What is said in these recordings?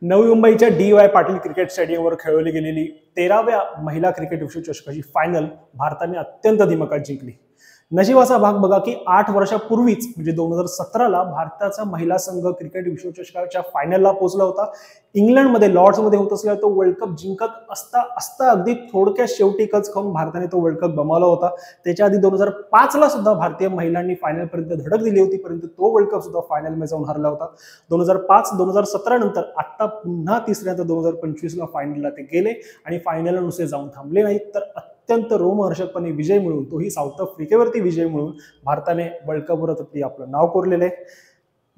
नवी मुंबईच्या DY. Patil cricket स्टेडियमवर खेळवली गेलेली 13व्या महिला क्रिकेट विश्वचषकाची फायनल भारताने अत्यंत दिमाखात जिंकली. नशिबाचा भाग बघा की 8 वर्षापूर्वीच म्हणजे 2017ला भारताचा महिला संघ क्रिकेट विश्वचषकाच्या फायनलला पोहोचला होता. इंग्लंडमध्ये लॉर्ड्समध्ये होत असलेला तो वर्ल्ड कप जिंकत असता अगदी थोडक्या शेवटी कच खाऊन भारताने तो वर्ल्ड कप गमावला होता. त्याच्या आधी 2005ला सुद्धा भारतीय महिलांनी फायनलपर्यंत धडक दिली होती, परंतु तो वर्ल्ड कप सुद्धा फायनलमध्ये जाऊन हरला होता. 2005-2017 नंतर आता पुन्हा तिसऱ्यांदा 2025ला फायनलला ते गेले आणि फायनलला नुसते जाऊन थांबले नाहीत, तर अत्यंत रोमहर्षकपणे विजय मिळवून, तोही साऊथ आफ्रिकेवरती विजय मिळवून भारताने वर्ल्ड कपवरती आपलं नाव कोरलेलं आहे.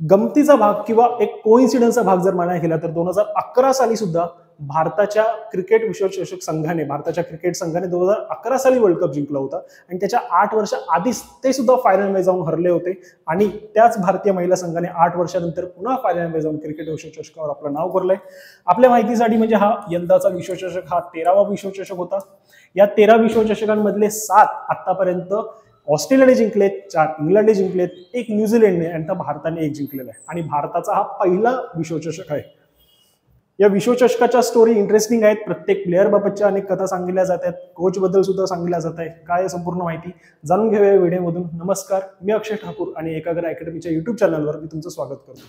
गमतीचा भाग किंवा एक कोइन्सिडन्सचा भाग जर म्हणायला गेला तर 2011 साली सुद्धा भारताच्या क्रिकेट विश्वचषक संघाने, भारताच्या क्रिकेट संघाने 2011 साली वर्ल्ड कप जिंकला होता आणि त्याच्या 8 वर्ष आधीच ते सुद्धा फायनलमध्ये जाऊन हरले होते. आणि त्याच भारतीय महिला संघाने 8 वर्षानंतर पुन्हा फायनलमध्ये जाऊन क्रिकेट विश्वचषकावर आपलं नाव कोरलंय. आपल्या माहितीसाठी म्हणजे हा यंदाचा विश्वचषक हा 13वा विश्वचषक होता. या 13 विश्वचषकांमधले 7 आतापर्यंत ऑस्ट्रेलियाने जिंकलेत, 4 इंग्लंडने जिंकलेत, 1 न्यूझीलंडने आणि आता भारताने 1 जिंकलेला आहे. आणि भारताचा हा पहिला विश्वचषक आहे. या विश्वचषकाच्या स्टोरी इंटरेस्टिंग आहेत. प्रत्येक प्लेअर बाबतच्या अनेक कथा सांगितल्या जात आहेत, कोच बद्दल सुद्धा सांगितल्या जात आहे. काय संपूर्ण माहिती जाणून घेऊया या व्हिडिओमधून. नमस्कार, मी अक्षय ठाकूर आणि एकाग्र अकॅडमीच्या युट्यूब चॅनलवर मी तुमचं स्वागत करतो.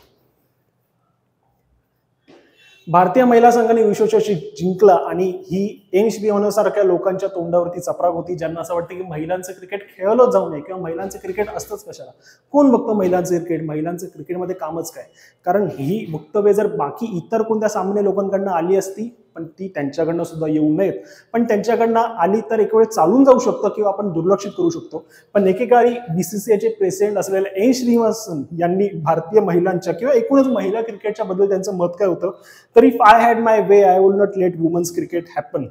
भारतीय महिला संघाने विश्वचषक जिंकला आणि ही एन श्रीवास्तव लोकांच्या तोंडावरती चपराक होती, ज्यांना असं वाटतं की महिलांचं क्रिकेट खेळलं जाऊ नये किंवा महिलांचं क्रिकेट असतंच कशाला, कोण बघतं महिलांचं क्रिकेट, महिलांचं क्रिकेटमध्ये कामच काय. कारण ही वक्तव्य जर बाकी इतर कोणत्या सामान्य लोकांकडनं आली असती, पण ती त्यांच्याकडनं सुद्धा येऊ नयेत. पण त्यांच्याकडनं आली तर एक वेळ चालून जाऊ शकतं किंवा आपण दुर्लक्षित करू शकतो. पण एकेकाळी बीसीसीआयचे प्रेसिडेंट असलेले एन श्रीनिवासन यांनी भारतीय महिलांच्या किंवा एकूणच महिला क्रिकेटच्या बद्दल त्यांचं मत काय होतं, तर if I had my way I would not let women's cricket happen.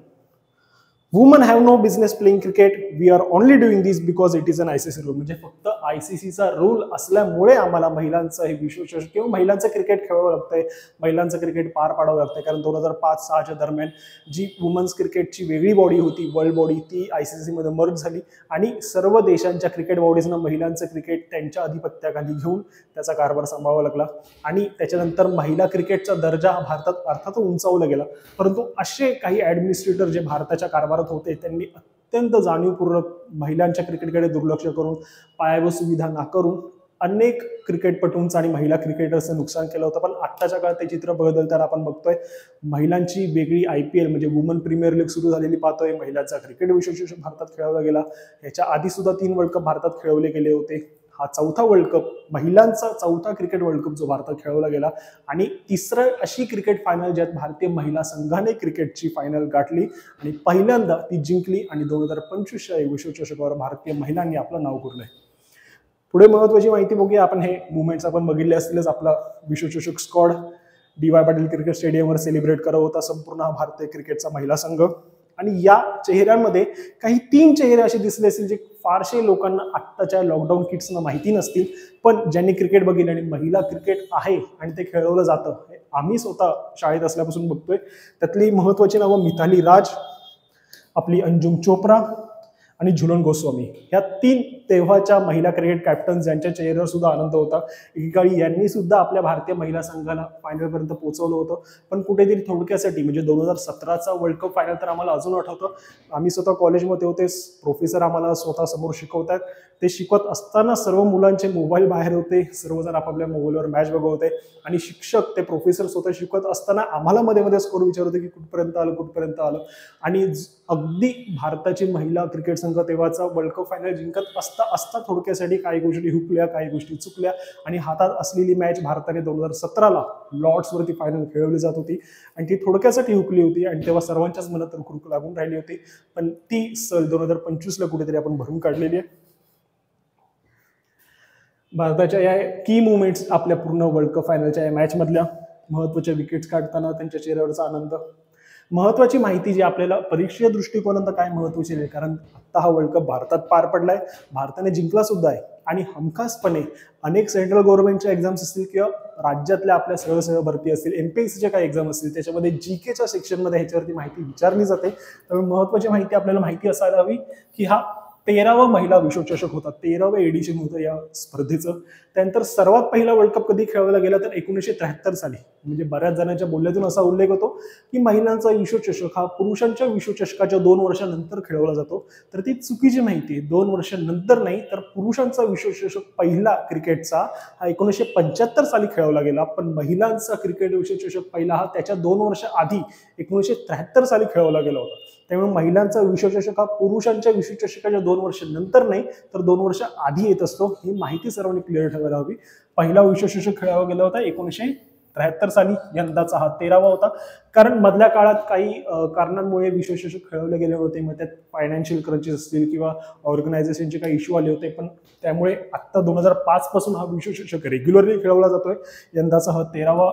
Women have no business playing cricket, we are only doing this because it is an ICC rule. म्हणजे फक्त आयसीसीचा रूल असल्यामुळे आम्हाला महिलांचं हे विश्वचषक किंवा महिलांचं क्रिकेट खेळावं लागतंय, महिलांचं क्रिकेट पार पाडावं लागतंय. कारण 2005-06च्या दरम्यान जी वुमन्स क्रिकेटची वेगळी बॉडी होती, वर्ल्ड बॉडी, ती आयसीसीमध्ये मर्ज झाली आणि सर्व देशांच्या क्रिकेट बॉडीजना महिलांचं क्रिकेट त्यांच्या अधिपत्याखाली घेऊन त्याचा कारभार सांभाळावा लागला. आणि त्याच्यानंतर महिला क्रिकेटचा दर्जा भारतात अर्थात उंचावला गेला. परंतु असे काही ॲडमिनिस्ट्रेटर जे भारताच्या कारभारात होते, त्यांनी अत्यंत जाणीवपूर्वक महिलांच्या क्रिकेटकडे दुर्लक्ष करून, पायाभूत सुविधा नाकारून अनेक क्रिकेटपटूंचं आणि महिला क्रिकेटर्सचं नुकसान केलं होतं. पण आत्ताच्या काळात ते चित्र बदलताना आपण बघतोय. महिलांची वेगळी IPL म्हणजे वुमन प्रीमियर लीग सुरू झालेली पाहतोय. महिलांचा क्रिकेट विश्वचषक भारतात खेळवला गेला. याच्या आधी सुद्धा 3 वर्ल्ड कप भारतात खेळवले गेले होते. हा 4था वर्ल्ड कप, महिलांचा 4था क्रिकेट वर्ल्ड कप जो भारतात खेळवला गेला आणि 3रं अशी क्रिकेट फायनल ज्यात भारतीय महिला संघाने क्रिकेटची फायनल गाठली आणि पहिल्यांदा ती जिंकली. आणि 2025च्या विश्वचषकावर भारतीय महिलांनी आपलं नाव कोरलंय. पुढे महत्त्वाची माहिती बघूया आपण. हे मुवमेंट्स आपण बघितले असतीलच. आपला विश्वचषक स्क्वॉड डी.वाय. पाटील क्रिकेट स्टेडियमवर सेलिब्रेट करत होता संपूर्ण हा भारतीय क्रिकेटचा महिला संघ. आणि या चेहऱ्यांमध्ये काही 3 चेहरे असे दिसले असतील जे फारसे लोकांना आत्ताच्या लॉकडाऊन किड्सना माहिती नसतील, पण ज्यांनी क्रिकेट बघितलं आणि महिला क्रिकेट आहे आणि ते खेळवलं जातं, आम्ही स्वतः शाळेत असल्यापासून बघतोय. त्यातली महत्त्वाची नावं मिताली राज, आपली अंजुम चोप्रा आणि झुलन गोस्वामी. ह्या 3 तेव्हाच्या महिला क्रिकेट कॅप्टन ज्यांच्या चेहऱ्यावर सुद्धा आनंद होता. एकेकाळी यांनी सुद्धा आपल्या भारतीय महिला संघाला फायनलपर्यंत पोहोचवलं होतं. पण कुठेतरी थोडक्यासाठी म्हणजे 2017चा वर्ल्ड कप फायनल तर आम्हाला अजून आठवतं. आम्ही स्वतः कॉलेजमध्ये होते, प्रोफेसर आम्हाला स्वतः समोर शिकवतात. ते शिकवत असताना सर्व मुलांचे मोबाईल बाहेर होते, सर्वजण आपापल्या मोबाईलवर मॅच बघत होते आणि शिक्षक, ते प्रोफेसर स्वतः शिकवत असताना आम्हाला मध्ये मध्ये स्कोर विचारत होते की कुठपर्यंत आलं. आणि अगदी भारताची महिला क्रिकेट संघ तेव्हाचा वर्ल्ड कप फायनल जिंकत असता थोडक्यासाठी काही गोष्टी हुकल्या, काही गोष्टी चुकल्या आणि हातात असलेली मॅच भारताने 2017ला लॉर्ड्सवरती फायनल खेळवली जात होती आणि ती थोडक्यासाठी हुकली होती आणि तेव्हा सर्वांच्याच मनात रुख लागून राहिली होती. पण ती सल 2025ला कुठेतरी आपण भरून काढलेली आहे. भारताच्या या की मुवमेंट्स आपल्या पूर्ण वर्ल्ड कप फायनलच्या या मॅचमधल्या, महत्त्वाच्या विकेट्स काढताना त्यांच्या चेहऱ्यावरचा आनंद, महत्त्वाची माहिती जी आपल्याला परीक्षेच्या दृष्टिकोनात काय महत्त्वाची आहे. कारण आता हा वर्ल्ड कप भारतात पार पडलाय, भारताने जिंकला सुद्धा आहे आणि हमखासपणे अनेक सेंट्रल गव्हर्नमेंटच्या एक्झाम्स असतील किंवा राज्यातल्या आपल्या सरळ भरती असतील, MPSCच्या काही एक्झाम असतील, त्याच्यामध्ये GK च्या सेक्शनमध्ये ह्याच्यावरती माहिती विचारली जाते. त्यामुळे महत्त्वाची माहिती आपल्याला माहिती असायला हवी की हा 13वा महिला विश्वचषक होता, 13वे एडिशन होतं या स्पर्धेचं. त्यानंतर सर्वात पहिला वर्ल्ड कप कधी खेळवला गेला तर 1973 साली. म्हणजे बऱ्याच जणांच्या बोलण्यातून असा उल्लेख होतो की महिलांचा विश्वचषक हा पुरुषांच्या विश्वचषकाच्या 2 वर्षानंतर खेळवला जातो. तर ती चुकीची माहिती आहे. 2 वर्षानंतर नाही, तर पुरुषांचा विश्वचषक पहिला क्रिकेटचा हा 1975 साली खेळवला गेला. पण महिलांचा क्रिकेट विश्वचषक पहिला हा त्याच्या 2 वर्ष आधी 1973 साली खेळवला गेला होता. त्यामुळे महिलांचा विश्वचषक हा पुरुषांच्या विश्वचषकाच्या 2 वर्ष नंतर नाही, तर 2 वर्ष आधी येत असतो. ही माहिती सर्वांनी क्लिअर ठेवायला हवी. पहिला विश्वचषक खेळवला गेला होता 1973 साली. यंदाचा हा 13वा होता. कारण मधल्या काळात काही कारणांमुळे विश्वचषक खेळवले गेले होते. मग त्यात फायनान्शियल क्रंचेस असतील किंवा ऑर्गनायझेशनचे काही इश्यू आले होते. पण त्यामुळे आता 2005 पासून हा विश्वचषक रेग्युलरली खेळवला जातोय. यंदाचा हा 13वा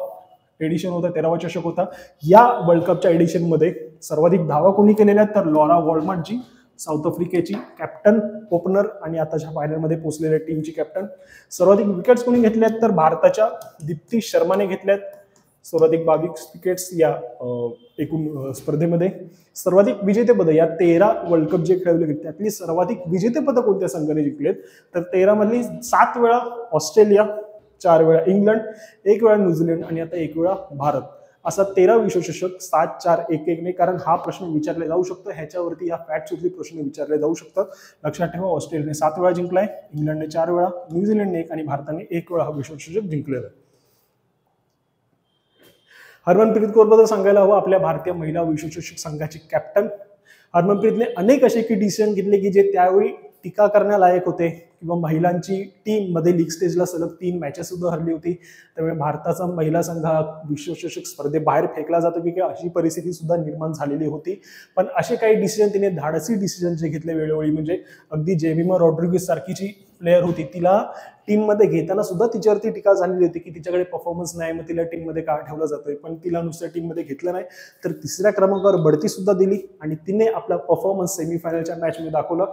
एडिशन होता, 13वा चषक होता. या वर्ल्ड कपच्या एडिशन मध्ये सर्वाधिक धावा कोणी केलेल्या तर लॉरा वॉलमार्ट जी साऊथ आफ्रिकेची कॅप्टन, ओपनर आणि आताच्या फायनलमध्ये पोहोचलेल्या टीमची कॅप्टन. सर्वाधिक विकेट्स कोणी घेतल्यात तर भारताच्या दीप्ती शर्माने घेतल्यात. सर्वाधिक 22 विकेट्स या एकूण स्पर्धेमध्ये. सर्वाधिक विजेतेपद या 13 वर्ल्ड कप जे खेळवले गेले त्यातली सर्वाधिक विजेतेपद कोणत्या संघाने जिंकलेत तर 13 मधली 7 वेळा ऑस्ट्रेलिया, 4 वेळा इंग्लंड, 1 वेळा न्यूझीलंड आणि आता 1 वेळा भारत. असा 13 विश्वचषक 7, 4, 1, 1 ने. कारण हा प्रश्न विचारला जाऊ शकतो, ह्याच्यावरती या फॅक्ट्सवरती प्रश्न विचारले जाऊ शकतात. लक्षात ठेवा, ऑस्ट्रेलियाने 7 वेळा जिंकलाय, इंग्लंडने 4 वेळा, न्यूझीलंडने 1 आणि भारताने 1 वेळा हा विश्वचषक जिंकलेला आहे. हरमनप्रीत कौर बद्दल सांगायला हवं, आपल्या भारतीय महिला विश्वचषक संघाची कॅप्टन. हरमनप्रीतने अनेक असे की डिसिजन घेतले की जे त्यावेळी टीका करण्यालायक होते, किंवा महिलांची टीम मध्ये लीग स्टेजला सलग 3 मॅचेस सुद्धा हरली होती. त्यामुळे भारताचा महिला संघ विश्वचषक स्पर्धेबाहेर फेकला जातो की अशी परिस्थिती सुद्धा निर्माण झालेली होती. पण असे काही डिसिजन तिने, धाडसी डिसिजन जे घेतले वेळोवेळी, म्हणजे अगदी जेमिमा रॉड्रिग्वेज सारखीची प्लेअर होती, तिला टीम मध्ये घेताना सुद्धा तिच्यावरती टीका झालेली होती की तिच्याकडे परफॉर्मन्स नाही, मग तिला टीम मध्ये का ठेवला जातोय. पण तिला नुसत्या टीम मध्ये घेतलं नाही, तर 3ऱ्या क्रमांकावर बढती सुद्धा दिली आणि तिने आपला परफॉर्मन्स सेमीफायनलच्या मॅच मध्ये दाखवला.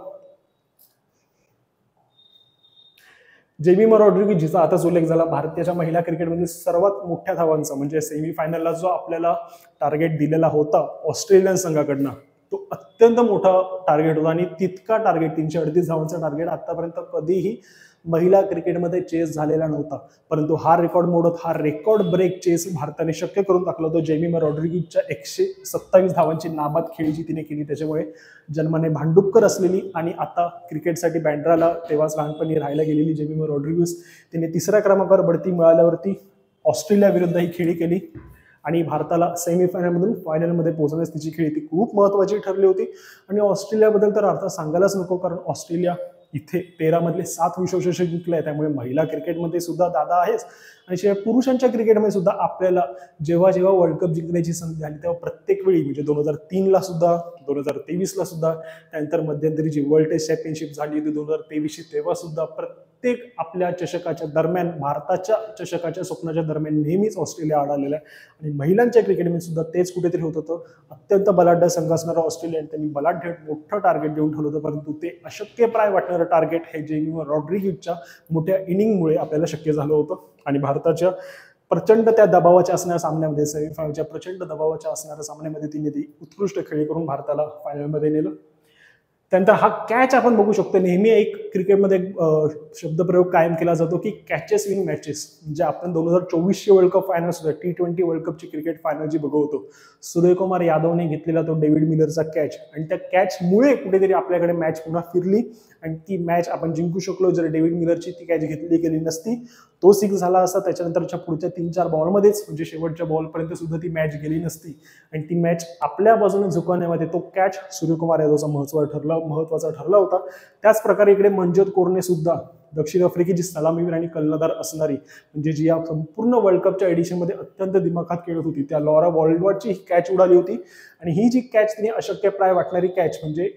जेमिमा रॉड्रिग्वेज जिचा आताच उल्लेख झाला, भारताच्या महिला क्रिकेटमध्ये सर्वात मोठ्या धावांचा, म्हणजे सेमीफायनलला जो आपल्याला टार्गेट दिलेला होता ऑस्ट्रेलियन संघाकडनं, तो अत्यंत मोठा टार्गेट होता. आणि तितका टार्गेट, 338 धावांचा टार्गेट आतापर्यंत कधीही महिला क्रिकेटमध्ये चेस झालेला नव्हता. परंतु हा रेकॉर्ड मोडत हा रेकॉर्ड ब्रेक चेस भारताने शक्य करून टाकला होता. जेमिमा रॉड्रिग्वेजच्या 127 धावांची नाबाद खेळी जी तिने केली, त्याच्यामुळे जन्माने भांडुपकर असलेली आणि आता क्रिकेटसाठी बँड्राला तेव्हाच लहानपणी राहायला गेलेली जेमिमा रॉड्रिग्वेज, तिने 3ऱ्या क्रमांकावर बढती मिळाल्यावरती ऑस्ट्रेलिया विरुद्ध ही खेळी केली आणि भारताला सेमीफायनलमधून फायनलमध्ये पोहोचण्यास तिची खेळी ती खूप महत्त्वाची ठरली होती. आणि ऑस्ट्रेलियाबद्दल तर अर्थ सांगायलाच नको, कारण ऑस्ट्रेलिया इथे 13 मधले 7 विश्वचषक जिंकले. त्यामुळे महिला क्रिकेटमध्ये सुद्धा दादा आहेच, आणि शिवाय पुरुषांच्या क्रिकेटमध्ये सुद्धा आपल्याला जेव्हा जेव्हा वर्ल्ड कप जिंकण्याची संधी झाली तेव्हा प्रत्येक वेळी, म्हणजे 2003 ला सुद्धा, 2023 ला सुद्धा, त्यानंतर मध्यंतरी जी वर्ल्ड टेस्ट चॅम्पियनशिप झाली होती 2023 तेव्हा सुद्धा, प्रत्येक आपल्या चषकाच्या दरम्यान, भारताच्या चषकाच्या स्वप्नाच्या दरम्यान नेहमीच ऑस्ट्रेलिया आढळलेला आहे. आणि महिलांच्या क्रिकेटमध्ये सुद्धा तेच कुठेतरी होत होतं. अत्यंत बलाढ्य संघ असणारा ऑस्ट्रेलिया, त्यांनी बलाढ्य मोठं टार्गेट देऊन ठेवलं होतं, परंतु ते अशक्यप्राय वाटणारं टार्गेट हे जेमिमा रॉड्रिग्वेजच्या मोठ्या इनिंगमुळे आपल्याला शक्य झालं होतं. आणि भारताच्या प्रचंड त्या दबावाच्या असणाऱ्या सामन्यामध्ये, सेमीफायनलच्या प्रचंड दबावाच्या असणाऱ्या सामन्यामध्ये तिने ती उत्कृष्ट खेळी करून भारताला फायनलमध्ये नेलं. त्यानंतर हा कॅच आपण बघू शकतो. नेहमी एक क्रिकेटमध्ये शब्दप्रयोग कायम केला जातो की कॅचेस इन मॅचेस. म्हणजे आपण 2024 वर्ल्ड कप फायनल सुद्धा, T20 वर्ल्ड कपची क्रिकेट फायनल जी बघवतो, सूर्यकुमार यादवने घेतलेला तो डेव्हिड मिलरचा कॅच, आणि त्या कॅचमुळे कुठेतरी आपल्याकडे मॅच पुन्हा फिरली आणि ती मॅच आपण जिंकू शकलो. जर डेव्हिड मिलरची ती कॅच घेतली गेली नसती, तो 6 झाला असता. त्याच्यानंतरच्या पुढच्या 3-4 बॉलमध्येच, म्हणजे शेवटच्या बॉलपर्यंत सुद्धा ती मॅच गेली नसती आणि ती मॅच आपल्या बाजूने झुकवण्यामध्ये तो कॅच सूर्यकुमार यादवचा महत्वाचा ठरला होता. त्याच प्रकारे इकडे मनजोत कौरने सुद्धा, दक्षिण आफ्रिकेची सलामीवीर आणि कर्णधार असणारी, म्हणजे जी या संपूर्ण वर्ल्ड कपच्या एडिशनमध्ये अत्यंत दिमाखात खेळत होती, त्या लॉरा वॉलमार्टची ही कॅच उडाली होती. आणि ही जी कॅच तिने अशक्यप्राय वाटणारी कॅच, म्हणजे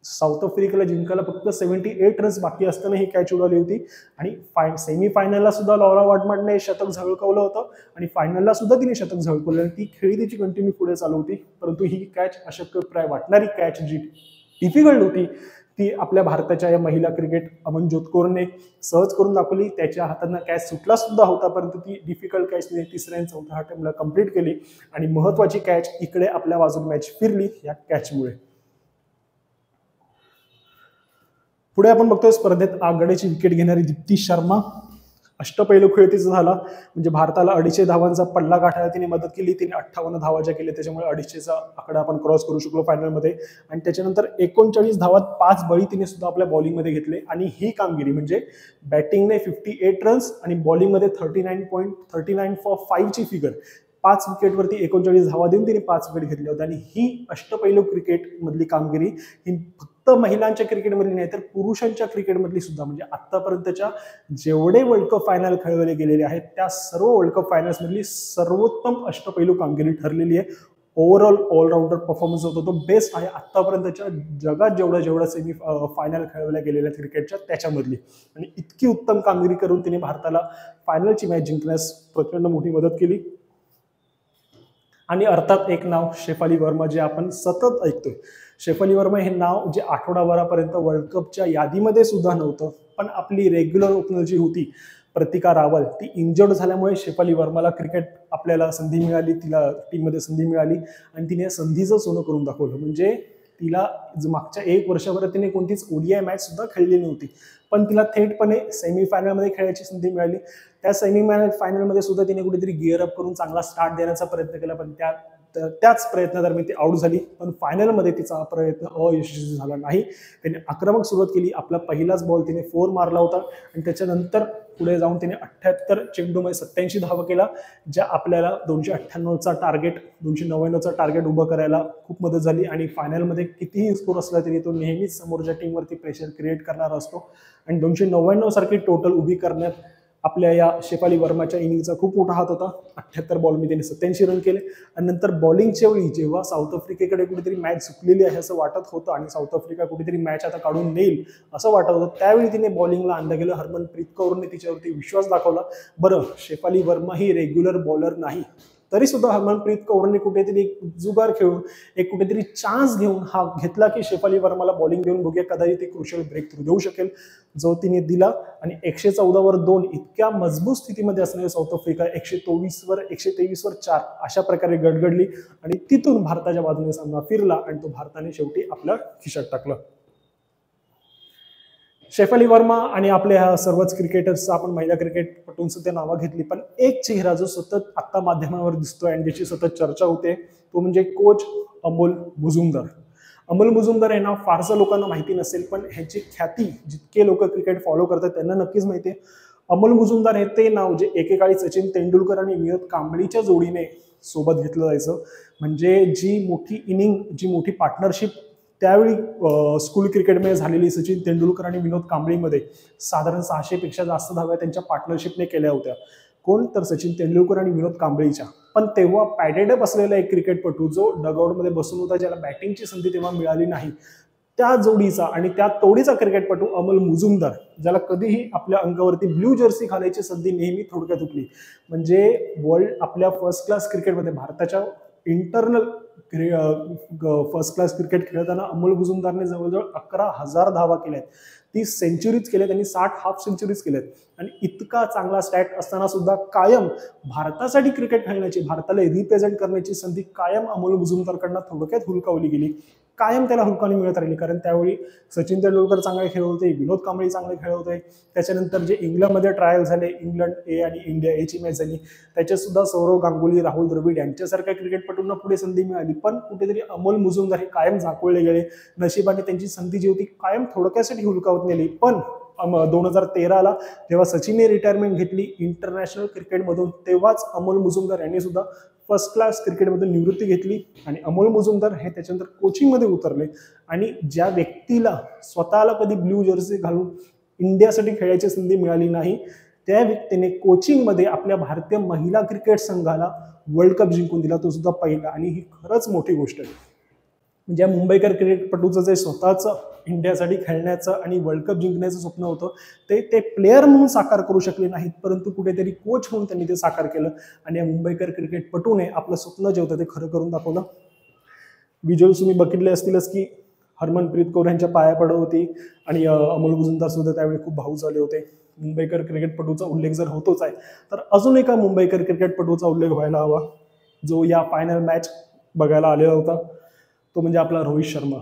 साऊथ आफ्रिकेला जिंकायला फक्त 78 रन्स बाकी असताना ही कॅच उडाली होती. आणि सेमीफायनलला सुद्धा लॉरा वॉलमार्टने शतक झळकवलं होतं आणि फायनलला सुद्धा तिने शतक झळकवलं आणि ती खेळी तिची कंटिन्यू पुढे चालू होती. परंतु ही कॅच, अशक्यप्राय वाटणारी कॅच जी डिफिकल्ट होती, ती आपल्या भारताच्या या महिला क्रिकेट मनजोत कौरने सहज करून दाखवली. त्याच्या हातांना कॅच सुटला सुद्धा होता, परंतु ती डिफिकल्ट कॅच तिने 3ऱ्या आणि 4थ्या अटेम्प्टला कंप्लीट केली आणि महत्वाची कॅच इकडे आपल्या बाजूने मॅच फिरली या कॅचमुळे. पुढे आपण बघतोय स्पर्धेत आघाडीची विकेट घेणारी दीप्ती शर्मा. अष्टपैलू खेळ तिचा झाला, म्हणजे भारताला 250 धावांचा पल्ला गाठायला तिने मदत केली. तिने 58 धावा ज्या केल्या, त्याच्यामुळे 250चा आकडा आपण क्रॉस करू शकलो फायनलमध्ये. आणि त्याच्यानंतर 39 धावात 5 बळी तिने सुद्धा आपल्या बॉलिंगमध्ये घेतले. आणि ही कामगिरी म्हणजे बॅटिंगने 58 रन्स आणि बॉलिंगमध्ये 39 फॉर 5 ची फिगर, 5 विकेटवरती 39 धावा देऊन तिने 5 विकेट घेतल्या होत्या. आणि ही अष्टपैलू क्रिकेट मधली कामगिरी ही फक्त महिलांच्या क्रिकेटमधली नाही तर पुरुषांच्या क्रिकेटमधली सुद्धा, म्हणजे आतापर्यंतच्या जेवढे वर्ल्ड कप फायनल खेळवले गेलेले आहेत त्या सर्व वर्ल्ड कप फायनल्स मधली सर्वोत्तम अष्टपैलू कामगिरी ठरलेली आहे. ओव्हरऑल ऑलराऊंडर परफॉर्मन्स होता तो बेस्ट आहे आतापर्यंतच्या जगात जेवढ्या सेमी फायनल खेळवल्या गेलेल्या क्रिकेटच्या त्याच्यामधली. आणि इतकी उत्तम कामगिरी करून तिने भारताला फायनलची मॅच जिंकण्यास प्रचंड मोठी मदत केली. आणि अर्थात एक नाव शेफाली वर्मा, जे आपण सतत ऐकतोय. शेफाली वर्मा हे नाव जे आठवडाभरापर्यंत वर्ल्ड कपच्या यादीमध्ये सुद्धा नव्हतं, पण आपली रेग्युलर ओपनर जी होती प्रतिका रावल, ती इंजर्ड झाल्यामुळे शेफाली वर्माला क्रिकेट आपल्याला संधी मिळाली, तिला टीममध्ये संधी मिळाली आणि तिने संधीचं सोनं करून दाखवलं. म्हणजे तिला मागच्या 1 वर्षभरात तिने कोणतीच ओडीआय मॅच सुद्धा खेळली नव्हती, पण तिला थेटपणे सेमीफायनलमध्ये खेळायची संधी मिळाली. त्या सेमीफायनलमध्ये सुद्धा तिने कुठेतरी गिअर अप करून चांगला स्टार्ट देण्याचा प्रयत्न केला, पण त्याच प्रयत्नादरम्यान ती आउट झाली. पण फायनलमध्ये तिचा हा प्रयत्न अयशस्वी झाला नाही. त्याने आक्रमक सुरुवात केली, आपला पहिलाच बॉल तिने 4 मारला होता आणि त्याच्यानंतर पुढे जाऊन तिने 78 चेंडूमध्ये 87 धावा केला, ज्या आपल्याला 298चा टार्गेट 299चा टार्गेट उभं करायला खूप मदत झाली. आणि फायनलमध्ये कितीही स्कोर असला तरी तो नेहमीच समोरच्या टीमवरती प्रेशर क्रिएट करणारा असतो आणि 299 सारखी टोटल उभी करण्यात आपल्या या शेफाली वर्माच्या इनिंगचा खूप मोठा हात होता. 78 बॉलमध्ये त्याने 87 रन केले. आणि नंतर बॉलिंगच्या वेळी जेव्हा साऊथ आफ्रिकेकडे कुठेतरी मॅच सुटलेली आहे असं वाटत होतं आणि साऊथ आफ्रिका कुठेतरी मॅच आता काढून नेईल असं वाटत होतं, त्यावेळी तिने बॉलिंगला अंडा केलं. हरमनप्रीत कौरने तिच्यावरती विश्वास दाखवला. बरं, शेफाली वर्मा ही रेग्युलर बॉलर नाही, तरी सुद्धा हरमनप्रीत कौरने कुठेतरी एक जुगार खेळून एक कुठेतरी चान्स घेऊन हा घेतला की शेफाली वर्माला बॉलिंग देऊन बघूया कदाचित ती क्रुशियल ब्रेक थ्रू देऊ शकेल, जो तिने दिला. आणि 114 वर 2 इतक्या मजबूत स्थितीमध्ये असणारे साऊथ आफ्रिका 123 वर 123 वर 4 अशा प्रकारे गडगडली आणि तिथून भारताच्या बाजूने सामना फिरला आणि तो भारताने शेवटी आपल्या खिशात टाकला. शेफाली वर्मा आणि आपल्या ह्या सर्वच क्रिकेटर्सचा आपण महिला क्रिकेटपटूंचं ते नावं घेतली, पण एक चेहरा जो सतत आता माध्यमांवर दिसतोय आणि ज्याची सतत चर्चा होते तो म्हणजे कोच अमोल मुजुमदार. अमोल मुजुमदार हे नाव फारसं लोकांना माहिती नसेल, पण ह्याची ख्याती जितके लोक क्रिकेट फॉलो करतात त्यांना नक्कीच माहिती आहे. अमोल मुजुमदार हे ते नाव जे एकेकाळी सचिन तेंडुलकर आणि विनोद कांबळीच्या जोडीने सोबत घेतलं जायचं. म्हणजे जी मोठी इनिंग, जी मोठी पार्टनरशिप त्यावेळी स्कूल क्रिकेटमध्ये झालेली सचिन तेंडुलकर आणि विनोद कांबळीमध्ये साधारण 600 पेक्षा जास्त धाव्या त्यांच्या पार्टनरशिपने केल्या होत्या. कोण तर सचिन तेंडुलकर आणि विनोद कांबळीच्या. पण तेव्हा पॅडेड अप असलेला एक क्रिकेटपटू जो डगआउटमध्ये बसून होता, ज्याला बॅटिंगची संधी तेव्हा मिळाली नाही, त्या जोडीचा आणि त्या तोडीचा क्रिकेटपटू अमोल मुजुमदार, ज्याला कधीही आपल्या अंगावरती ब्ल्यू जर्सी घालायची संधी नेहमी थोडक्यात हुकली. म्हणजे वर्ल्ड आपल्या फर्स्ट क्लास क्रिकेटमध्ये भारताच्या इंटरनल फर्स्ट क्लास क्रिकेट खेळताना अमोल मुजुमदारने जवळजवळ 11,000 धावा केल्यात, 30 सेंचुरीज केल्या, त्यांनी 60 हाफ सेंचुरीज केल्यात. आणि इतका चांगला स्टॅट असताना सुद्धा कायम भारतासाठी क्रिकेट खेळण्याची, भारताला रिप्रेझेंट करण्याची संधी कायम अमोल मुजुमदारकडनं थोडक्यात हुलकावली गेली. कायम त्याला हुलकावणी मिळत राहिली, कारण त्यावेळी सचिन तेंडुलकर चांगले खेळ होते, विनोद कांबळी चांगले खेळ होते. त्याच्यानंतर जे इंग्लंडमध्ये ट्रायल झाले, इंग्लंड ए आणि इंडिया एची मॅच झाली, त्याच्यात सुद्धा सौरव गांगुली, राहुल द्रविड यांच्यासारख्या क्रिकेटपटूंना पुढे संधी मिळाली. पण कुठेतरी अमोल मुजुमदार हे कायम झाकोळले गेले. नशिबाने त्यांची संधी जी होती कायम थोडक्यासाठी हुलकावत नेली. पण 2013ला जेव्हा सचिनने रिटायरमेंट घेतली इंटरनॅशनल क्रिकेटमधून, तेव्हाच अमोल मुजुमदार यांनी सुद्धा फर्स्ट क्लास क्रिकेटमधून निवृत्ती घेतली. आणि अमोल मुजुमदार हे त्याच्यानंतर कोचिंगमध्ये उतरले. आणि ज्या व्यक्तीला स्वतःला कधी ब्ल्यू जर्सी घालून इंडियासाठी खेळायची संधी मिळाली नाही, त्या व्यक्तीने कोचिंगमध्ये आपल्या भारतीय महिला क्रिकेट संघाला वर्ल्ड कप जिंकून दिला, तो सुद्धा पहिला. आणि ही खरंच मोठी गोष्ट आहे. म्हणजे मुंबईकर क्रिकेटपटूचं जे स्वतःचं इंडियासाठी खेळण्याचं आणि वर्ल्ड कप जिंकण्याचं स्वप्न होतं, ते प्लेअर म्हणून साकार करू शकले नाहीत, परंतु कुठेतरी कोच म्हणून त्यांनी ते साकार केलं. आणि या मुंबईकर क्रिकेटपटूने आपलं स्वप्न जे होतं ते खरं करून दाखवलं. व्हिज्युअल्स तुम्ही बघितले असतीलच की हरमनप्रीत कौर यांच्या पाया पडत होती आणि अमोल मुजुमदार सुद्धा त्यावेळी खूप भावूक झाले होते. मुंबईकर क्रिकेटपटूचा उल्लेख जर होतोच आहे, तर अजून एका मुंबईकर क्रिकेटपटूचा उल्लेख व्हायला हवा, जो या फायनल मॅच बघायला आलेला होता. तो म्हणजे आपला रोहित शर्मा.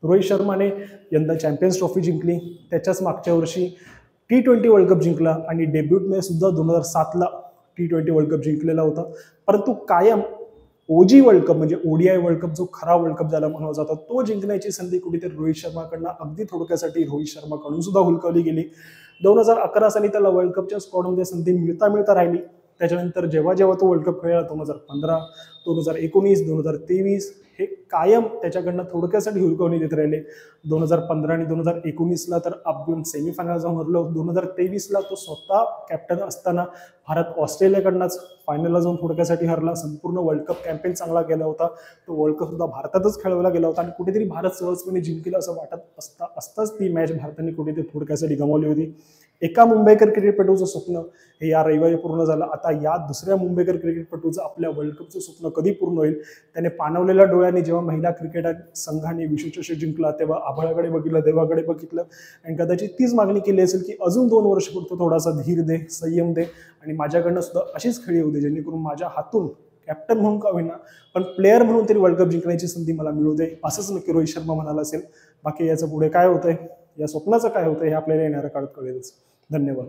रोहित शर्माने यंदा चॅम्पियन्स ट्रॉफी जिंकली, त्याच्याच मागच्या वर्षी T20 वर्ल्ड कप जिंकला आणि डेब्यूटने सुद्धा 2007ला T20 वर्ल्ड कप जिंकलेला होता. परंतु कायम ओजी वर्ल्ड कप म्हणजे ओडीआय वर्ल्ड कप जो खरा वर्ल्ड कप ज्याला म्हणला जातो तो जिंकण्याची संधी कुठेतरी रोहित शर्माकडनं अगदी थोडक्यासाठी रोहित शर्माकडून सुद्धा हुलकावली गेली. 2011 साली त्याला वर्ल्ड कपच्या स्क्वॉडमध्ये संधी मिळता राहिली. त्याच्यानंतर जेव्हा जेव्हा तो वर्ल्ड कप खेळला 2015, 2019, 2023 हे कायम त्याच्याकडनं थोडक्यासाठी हुलकावणी देत राहिले. 2015 आणि 2019ला तर आपण सेमीफायनल जाऊन हरलो. 2023ला तो स्वतः कॅप्टन असताना भारत ऑस्ट्रेलियाकडनंच फायनलला जाऊन थोडक्यासाठी हरला. संपूर्ण वर्ल्ड कप कॅम्पेन चांगला गेला होता. तो वर्ल्ड कप सुद्धा भारतातच खेळवला गेला होता आणि कुठेतरी भारत सहजपणे जिंकेल असं वाटत असताच ती मॅच भारताने कुठेतरी थोडक्यासाठी गमावली होती. एका मुंबईकर क्रिकेटपटूचं स्वप्न हे या रविवारी पूर्ण झालं. आता या दुसऱ्या मुंबईकर क्रिकेटपटूचं आपल्या वर्ल्ड कपचं स्वप्न कधी पूर्ण होईल? त्याने पाणवलेल्या डोळ्याने जेव्हा महिला क्रिकेट संघाने विश्वचषक जिंकला तेव्हा आभाळाकडे बघितलं, देवाकडे बघितलं आणि कदाचित तीच मागणी केली असेल की अजून 2 वर्ष फक्त थोडासा धीर दे, संयम दे आणि माझ्याकडनं सुद्धा अशीच खेळी होऊ दे जेणेकरून माझ्या हातून कॅप्टन म्हणून का होईना पण प्लेअर म्हणून तरी वर्ल्ड कप जिंकण्याची संधी मला मिळू दे, असंच नक्की रोहित शर्मा म्हणाला असेल. बाकी याचं पुढे काय होतंय, या स्वप्नाचं काय होतंय हे आपल्याला येणाऱ्या काळात कळेलच. धन्यवाद.